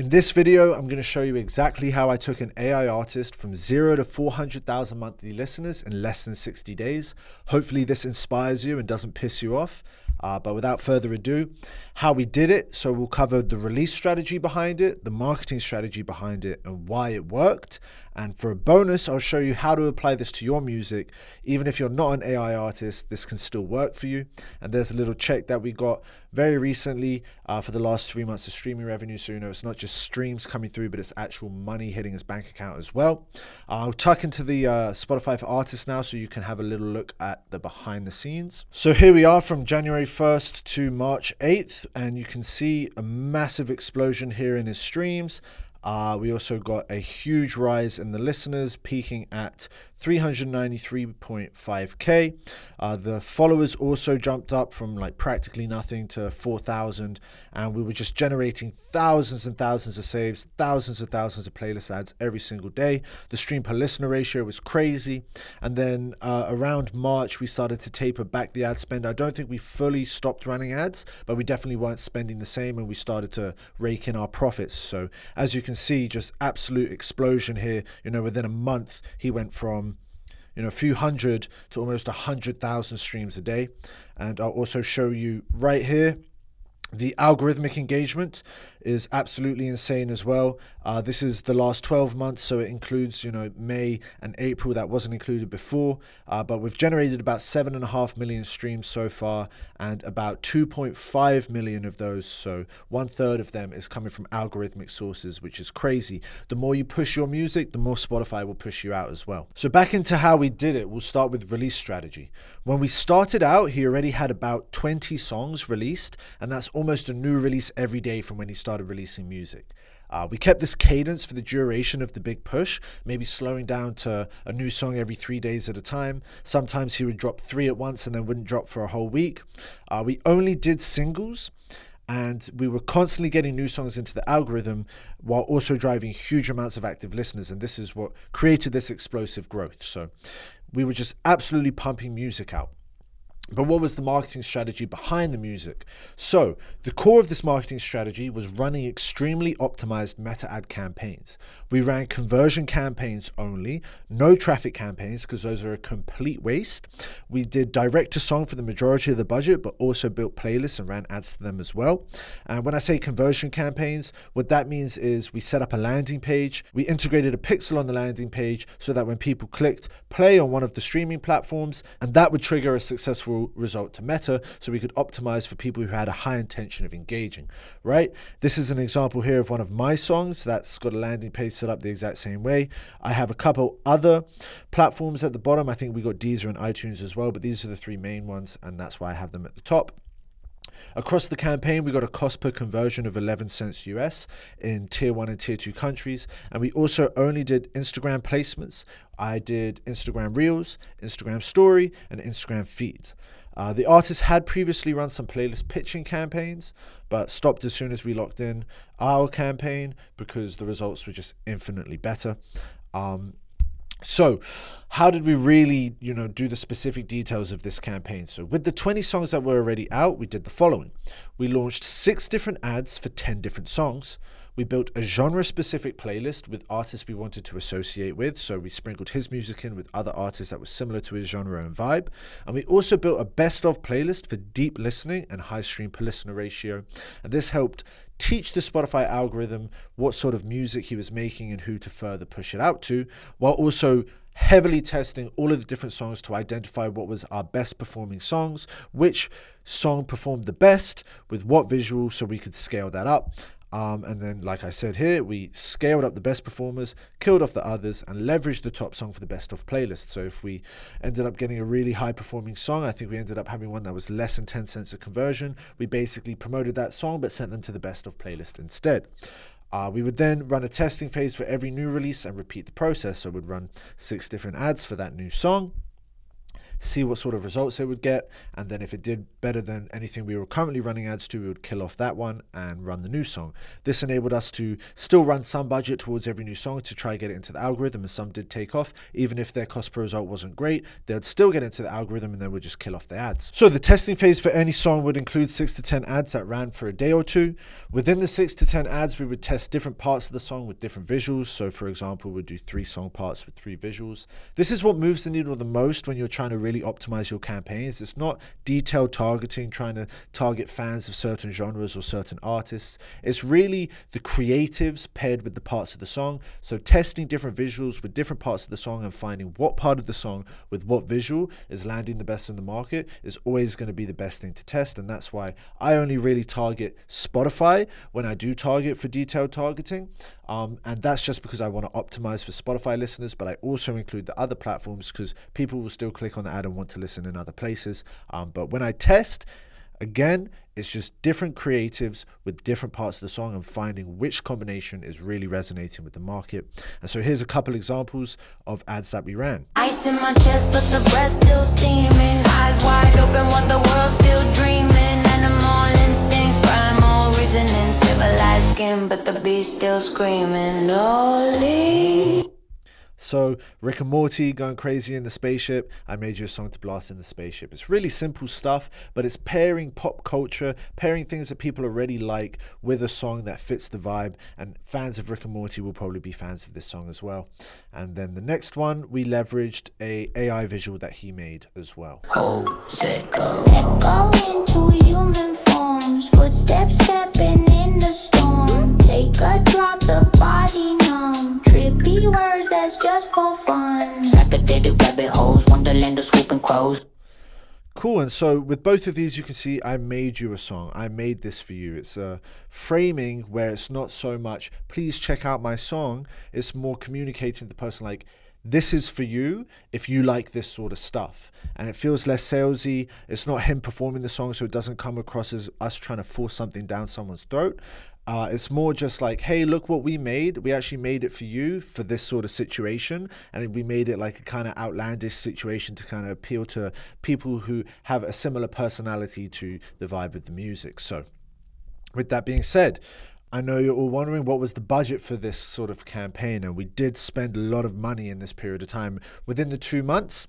In this video, I'm going to show you exactly how I took an AI artist from 0 to 400,000 monthly listeners in less than 60 days. Hopefully this inspires you and doesn't piss you off. But without further ado, how we did it. So we'll cover the release strategy behind it, the marketing strategy behind it, and why it worked. And for a bonus, I'll show you how to apply this to your music. Even if you're not an AI artist, this can still work for you. And there's a little check that we got very recently for the last 3 months of streaming revenue. So, it's not just streams coming through, but it's actual money hitting his bank account as well. I'll tuck into the Spotify for Artists now so you can have a little look at the behind the scenes. So here we are from January 1st to March 8th, and you can see a massive explosion here in his streams. We also got a huge rise in the listeners, peaking at 393.5k. The followers also jumped up from practically nothing to 4,000, and we were just generating thousands and thousands of saves, thousands of playlist ads every single day. The stream per listener ratio was crazy. And then around March, we started to taper back the ad spend. I don't think we fully stopped running ads, but we definitely weren't spending the same, and we started to rake in our profits. So as you can see, just absolute explosion here. Within a month, he went from a few hundred to almost 100,000 streams a day. And I'll also show you right here, the algorithmic engagement is absolutely insane as well. This is the last 12 months, so it includes, May and April. That wasn't included before, but we've generated about 7.5 million streams so far, and about 2.5 million of those, so 1/3 of them is coming from algorithmic sources, which is crazy. The more you push your music, the more Spotify will push you out as well. So back into how we did it, we'll start with release strategy. When we started out, he already had about 20 songs released, and that's almost a new release every day from when he started releasing music. We kept this cadence for the duration of the big push, maybe slowing down to a new song every 3 days at a time. Sometimes he would drop 3 at once and then wouldn't drop for a whole week. We only did singles, and we were constantly getting new songs into the algorithm while also driving huge amounts of active listeners. And this is what created this explosive growth. So we were just absolutely pumping music out. But what was the marketing strategy behind the music? So the core of this marketing strategy was running extremely optimized meta ad campaigns. We ran conversion campaigns only, no traffic campaigns, because those are a complete waste. We did direct to song for the majority of the budget, but also built playlists and ran ads to them as well. And when I say conversion campaigns, what that means is we set up a landing page. We integrated a pixel on the landing page so that when people clicked play on one of the streaming platforms, and that would trigger a successful result to Meta, so we could optimize for people who had a high intention of engaging, right? This is an example here of one of my songs that's got a landing page set up the exact same way. I have a couple other platforms at the bottom. I think we got Deezer and iTunes as well, but these are the 3 main ones, and that's why I have them at the top. Across the campaign, we got a cost per conversion of 11 cents US in tier 1 and tier 2 countries. And we also only did Instagram placements. I did Instagram Reels, Instagram Story, and Instagram Feeds. The artist had previously run some playlist pitching campaigns, but stopped as soon as we locked in our campaign because the results were just infinitely better. So how did we really, do the specific details of this campaign? So with the 20 songs that were already out, we did the following. We launched 6 different ads for 10 different songs. We built a genre-specific playlist with artists we wanted to associate with. So we sprinkled his music in with other artists that were similar to his genre and vibe. And we also built a best-of playlist for deep listening and high stream per listener ratio. And this helped teach the Spotify algorithm what sort of music he was making and who to further push it out to, while also heavily testing all of the different songs to identify what was our best performing songs, which song performed the best with what visual, so we could scale that up. And then, like I said here, we scaled up the best performers, killed off the others, and leveraged the top song for the best of playlist. So if we ended up getting a really high performing song, I think we ended up having one that was less than 10 cents a conversion. We basically promoted that song, but sent them to the best of playlist instead. We would then run a testing phase for every new release and repeat the process. So we'd run 6 different ads for that new song. see what sort of results it would get, and then if it did better than anything we were currently running ads to, we would kill off that one and run the new song. This enabled us to still run some budget towards every new song to try to get it into the algorithm, and some did take off. Even if their cost per result wasn't great, they would still get into the algorithm and then would just kill off the ads. So the testing phase for any song would include 6 to 10 ads that ran for a day or two. Within the 6 to 10 ads, we would test different parts of the song with different visuals. So for example, we'd do 3 song parts with 3 visuals. This is what moves the needle the most when you're trying to really optimize your campaigns. It's not detailed targeting, trying to target fans of certain genres or certain artists. It's really the creatives paired with the parts of the song. So testing different visuals with different parts of the song and finding what part of the song with what visual is landing the best in the market is always going to be the best thing to test. And that's why I only really target Spotify when I do target for detailed targeting. And that's just because I want to optimize for Spotify listeners, but I also include the other platforms because people will still click on the ad and want to listen in other places. But when I test, again, it's just different creatives with different parts of the song and finding which combination is really resonating with the market. And so here's a couple examples of ads that we ran. Ice in my chest, but the breath still steaming. Eyes wide open, what the world's still dreaming. Animal instincts, primal reasoning. Civilized skin, but the beast still screaming. Lolly. So Rick and Morty going crazy in the spaceship. I made you a song to blast in the spaceship. It's really simple stuff, but it's pairing pop culture, pairing things that people already like with a song that fits the vibe. And fans of Rick and Morty will probably be fans of this song as well. And then the next one, we leveraged a AI visual that he made as well. Echo into human forms, footsteps stepping in the storm. Take a drop, the body numb. Trippy words that's just for fun. Psychedelic rabbit holes, wonderland of swooping crows. Cool. And so with both of these, you can see I made you a song. I made this for you. It's a framing where it's not so much, please check out my song. It's more communicating to the person like, this is for you if you like this sort of stuff. And it feels less salesy. It's not him performing the song, so it doesn't come across as us trying to force something down someone's throat. It's more just like, hey, look what we made. We actually made it for you for this sort of situation. And we made it like a kind of outlandish situation to kind of appeal to people who have a similar personality to the vibe of the music. So with that being said, I know you're all wondering what was the budget for this sort of campaign, and we did spend a lot of money in this period of time. Within the 2 months,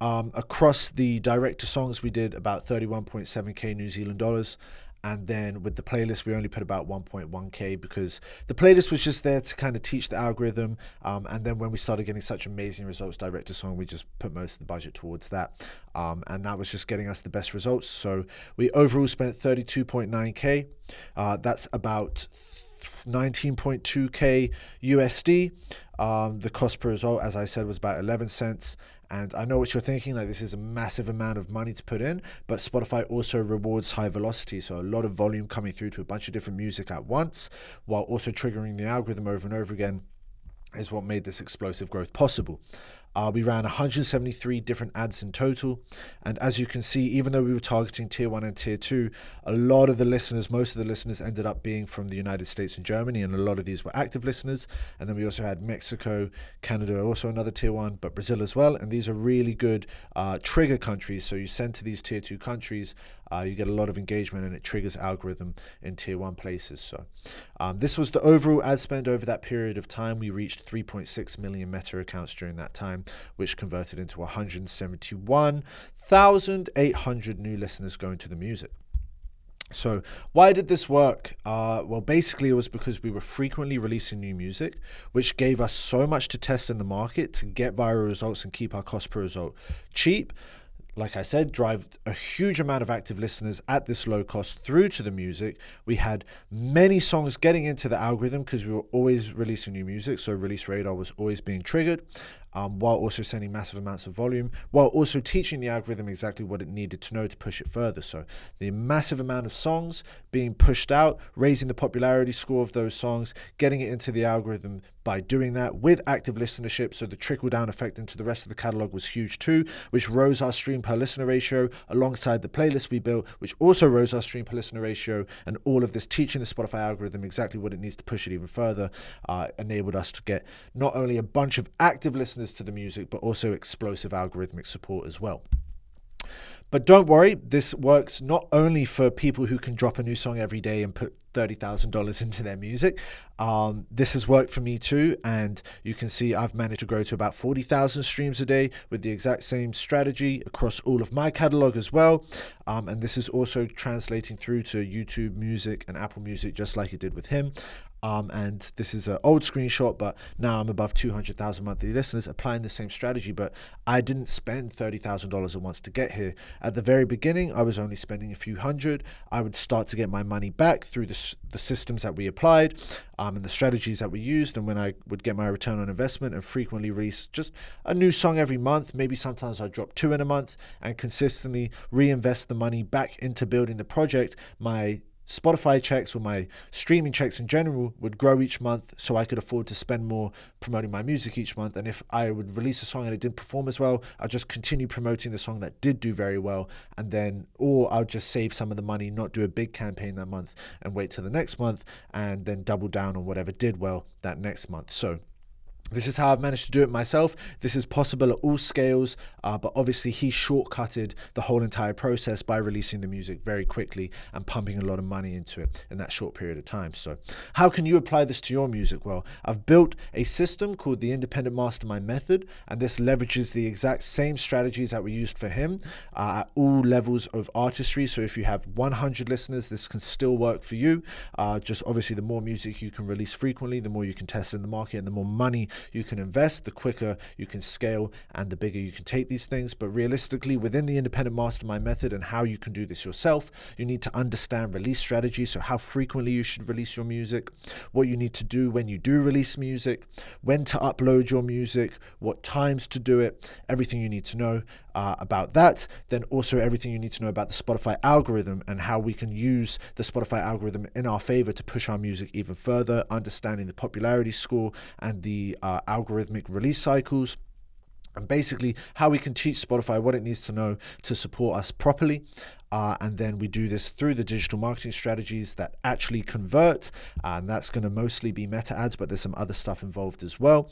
across the director songs, we did about 31.7k New Zealand dollars. And then with the playlist, we only put about 1.1k because the playlist was just there to kind of teach the algorithm. And then when we started getting such amazing results, direct to song, we just put most of the budget towards that. And that was just getting us the best results. So we overall spent 32.9k. That's about 19.2k USD. The cost per result, as I said, was about 11 cents. And I know what you're thinking, like this is a massive amount of money to put in, but Spotify also rewards high velocity. So a lot of volume coming through to a bunch of different music at once, while also triggering the algorithm over and over again is what made this explosive growth possible. We ran 173 different ads in total. And as you can see, even though we were targeting tier 1 and tier 2, a lot of the listeners, most of the listeners ended up being from the United States and Germany. And a lot of these were active listeners. And then we also had Mexico, Canada, also another tier 1, but Brazil as well. And these are really good trigger countries. So you send to these tier 2 countries, you get a lot of engagement and it triggers algorithm in tier 1 places. So this was the overall ad spend over that period of time. We reached 3.6 million Meta accounts during that time, which converted into 171,800 new listeners going to the music. So why did this work? Well, basically it was because we were frequently releasing new music, which gave us so much to test in the market to get viral results and keep our cost per result cheap. Like I said, drive a huge amount of active listeners at this low cost through to the music. We had many songs getting into the algorithm because we were always releasing new music. So release radar was always being triggered, while also sending massive amounts of volume, while also teaching the algorithm exactly what it needed to know to push it further. So the massive amount of songs being pushed out, raising the popularity score of those songs, getting it into the algorithm by doing that with active listenership. So the trickle down effect into the rest of the catalog was huge too, which rose our stream per listener ratio alongside the playlist we built, which also rose our stream per listener ratio. And all of this teaching the Spotify algorithm exactly what it needs to push it even further enabled us to get not only a bunch of active listeners listeners to the music, but also explosive algorithmic support as well. But don't worry, this works not only for people who can drop a new song every day and put $30,000 into their music. This has worked for me too, and you can see I've managed to grow to about 40,000 streams a day with the exact same strategy across all of my catalog as well. And this is also translating through to YouTube Music and Apple Music, just like it did with him. And this is an old screenshot, but now I'm above 200,000 monthly listeners applying the same strategy. But I didn't spend $30,000 at once to get here. At the very beginning, I was only spending a few hundred. I would start to get my money back through the systems that we applied and the strategies that we used. And when I would get my return on investment and frequently release just a new song every month, maybe sometimes I drop 2 in a month, and consistently reinvest the money back into building the project, my Spotify checks or my streaming checks in general would grow each month, so I could afford to spend more promoting my music each month. And if I would release a song and it didn't perform as well, I'd just continue promoting the song that did do very well, and then, or I'll just save some of the money, not do a big campaign that month, and wait till the next month and then double down on whatever did well that next month. So this is how I've managed to do it myself. This is possible at all scales, but obviously he shortcutted the whole entire process by releasing the music very quickly and pumping a lot of money into it in that short period of time. So how can you apply this to your music? Well, I've built a system called the Independent Mastermind Method, and this leverages the exact same strategies that we used for him at all levels of artistry. So if you have 100 listeners, this can still work for you. Just obviously the more music you can release frequently, the more you can test in the market, and the more money you can invest, the quicker you can scale and the bigger you can take these things. But realistically, within the Independent Mastermind Method and how you can do this yourself, you need to understand release strategy. So how frequently you should release your music, what you need to do when you do release music, when to upload your music, what times to do it, everything you need to know about that. Then also everything you need to know about the Spotify algorithm and how we can use the Spotify algorithm in our favor to push our music even further, understanding the popularity score and the algorithmic release cycles, and basically how we can teach Spotify what it needs to know to support us properly. And then we do this through the digital marketing strategies that actually convert, and that's going to mostly be meta ads, but there's some other stuff involved as well.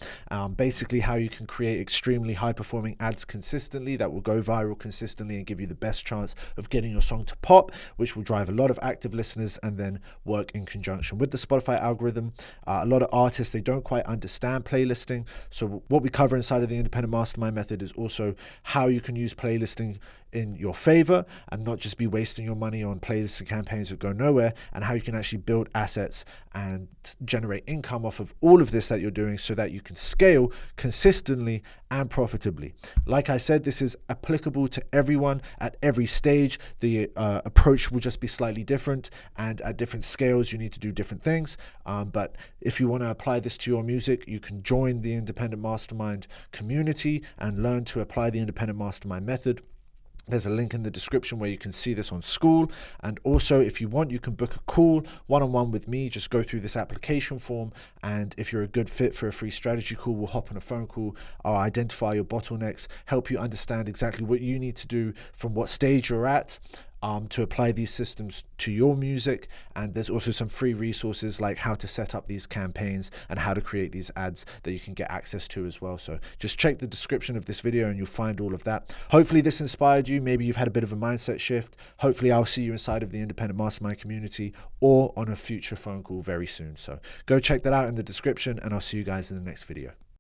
Basically how you can create extremely high performing ads consistently that will go viral consistently and give you the best chance of getting your song to pop, which will drive a lot of active listeners and then work in conjunction with the Spotify algorithm. A lot of artists, they don't quite understand playlisting. So what we cover inside of the Independent Mastermind Method is also how you can use playlisting in your favor and not just be wasting your money on playlists and campaigns that go nowhere, and how you can actually build assets and generate income off of all of this that you're doing so that you can scale consistently and profitably. Like I said, this is applicable to everyone at every stage. The approach will just be slightly different, and at different scales you need to do different things. But if you want to apply this to your music, you can join the Independent Mastermind community and learn to apply the Independent Mastermind Method. There's a link in the description where you can see this on School. And also, if you want, you can book a call one-on-one with me. Just go through this application form. And if you're a good fit for a free strategy call, we'll hop on a phone call. I'll identify your bottlenecks, help you understand exactly what you need to do from what stage you're at, to apply these systems to your music. And there's also some free resources like how to set up these campaigns and how to create these ads that you can get access to as well. So just check the description of this video and you'll find all of that. Hopefully this inspired you. Maybe you've had a bit of a mindset shift. Hopefully I'll see you inside of the Independent Mastermind community or on a future phone call very soon. So go check that out in the description, and I'll see you guys in the next video.